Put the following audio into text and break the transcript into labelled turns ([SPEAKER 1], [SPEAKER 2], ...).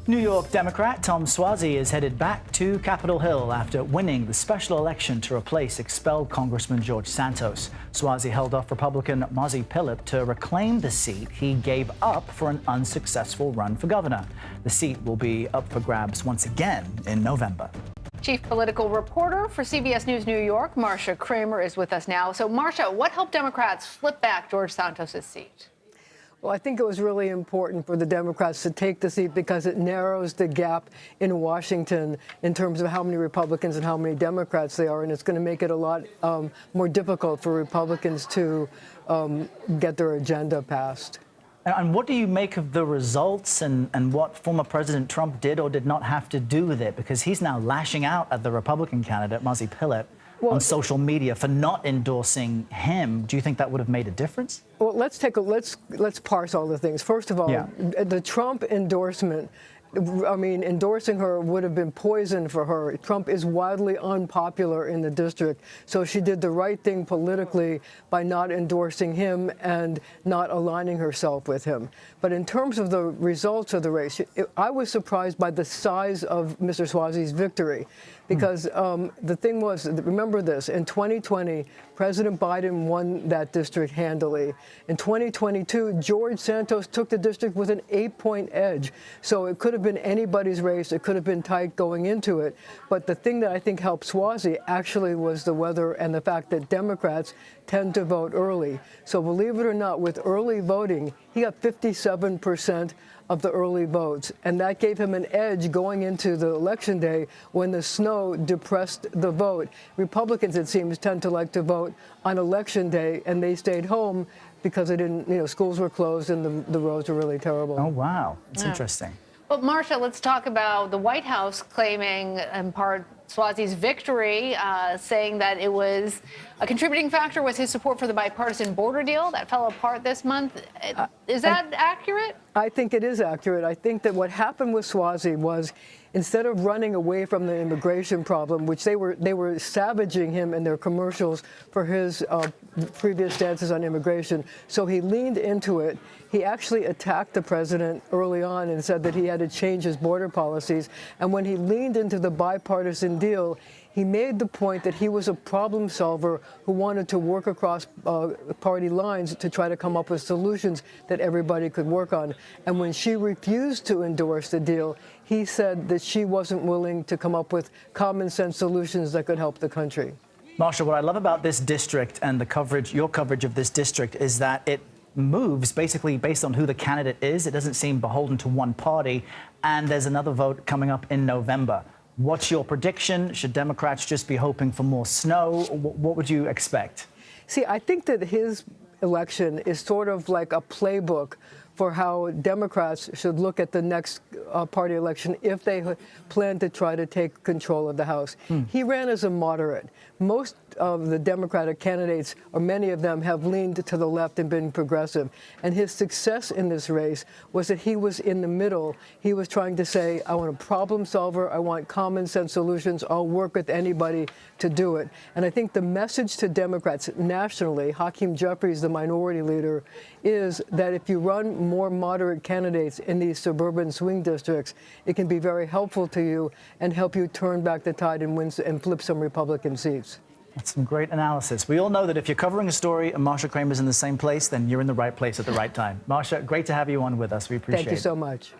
[SPEAKER 1] New York Democrat Tom Suozzi is headed back to Capitol Hill after winning the special election to replace expelled Congressman George Santos. Suozzi held off Republican Mazi Pilip to reclaim the seat he gave up for an unsuccessful run for governor. The seat will be up for grabs once again in November.
[SPEAKER 2] Chief political reporter for CBS News New York, Marcia Kramer, is with us now. So, Marcia, what helped Democrats flip back George Santos' seat?
[SPEAKER 3] Well, I think it was really important for the Democrats to take the seat because it narrows the gap in Washington in terms of how many Republicans and how many Democrats they are, and it's going to make it a lot more difficult for Republicans to get their agenda passed.
[SPEAKER 1] And what do you make of the results and what former President Trump did or did not have to do with it? Because he's now lashing out at the Republican candidate, Mazi Pilip, on social media for not endorsing him. Do you think that would have made a difference?
[SPEAKER 3] Well, let's parse all the things. First of all, the Trump endorsement, I mean, endorsing her would have been poison for her. Trump is wildly unpopular in the district, so she did the right thing politically by not endorsing him and not aligning herself with him. But in terms of the results of the race, I was surprised by the size of Mr. Suozzi's victory. Because the thing was, remember this, in 2020, President Biden won that district handily. In 2022, George Santos took the district with an 8-point edge. So it could have been anybody's race. It could have been tight going into it. But the thing that I think helped Suozzi actually was the weather and the fact that Democrats tend to vote early. So believe it or not, with early voting, he got 57% of the early votes, and that gave him an edge going into the election day when the snow depressed the vote. Republicans, it seems, tend to like to vote on election day, and they stayed home because they didn't, schools were closed and the roads were really terrible.
[SPEAKER 1] Oh, wow. That's interesting.
[SPEAKER 2] Well, Marcia, let's talk about the White House claiming, in part, Suozzi's victory, saying that it was a contributing factor was his support for the bipartisan border deal that fell apart this month. Is that accurate?
[SPEAKER 3] I think it is accurate. I think that what happened with Suozzi was, instead of running away from the immigration problem, which they were savaging him in their commercials for his previous stances on immigration, so he leaned into it. He actually attacked the president early on and said that he had to change his border policies. And when he leaned into the bipartisan deal, he made the point that he was a problem solver who wanted to work across party lines to try to come up with solutions that everybody could work on. And when she refused to endorse the deal, he said that she wasn't willing to come up with common sense solutions that could help the country.
[SPEAKER 1] Marcia, what I love about this district and the coverage, your coverage of this district, is that it moves basically based on who the candidate is. It doesn't seem beholden to one party. And there's another vote coming up in November. What's your prediction? Should Democrats just be hoping for more snow? What would you expect?
[SPEAKER 3] See, I think that his election is sort of like a playbook for how Democrats should look at the next party election if they plan to try to take control of the House. He ran as a moderate. Most of the Democratic candidates, or many of them, have leaned to the left and been progressive. And his success in this race was that he was in the middle. He was trying to say, I want a problem solver. I want common sense solutions. I'll work with anybody to do it. And I think the message to Democrats nationally, Hakeem Jeffries, the minority leader, is that if you run more moderate candidates in these suburban swing districts, it can be very helpful to you and help you turn back the tide and win and flip some Republican seats.
[SPEAKER 1] That's some great analysis. We all know that if you're covering a story and Marcia Kramer is in the same place, then you're in the right place at the right time. Marcia, great to have you on with us. We appreciate it.
[SPEAKER 3] Thank you so much.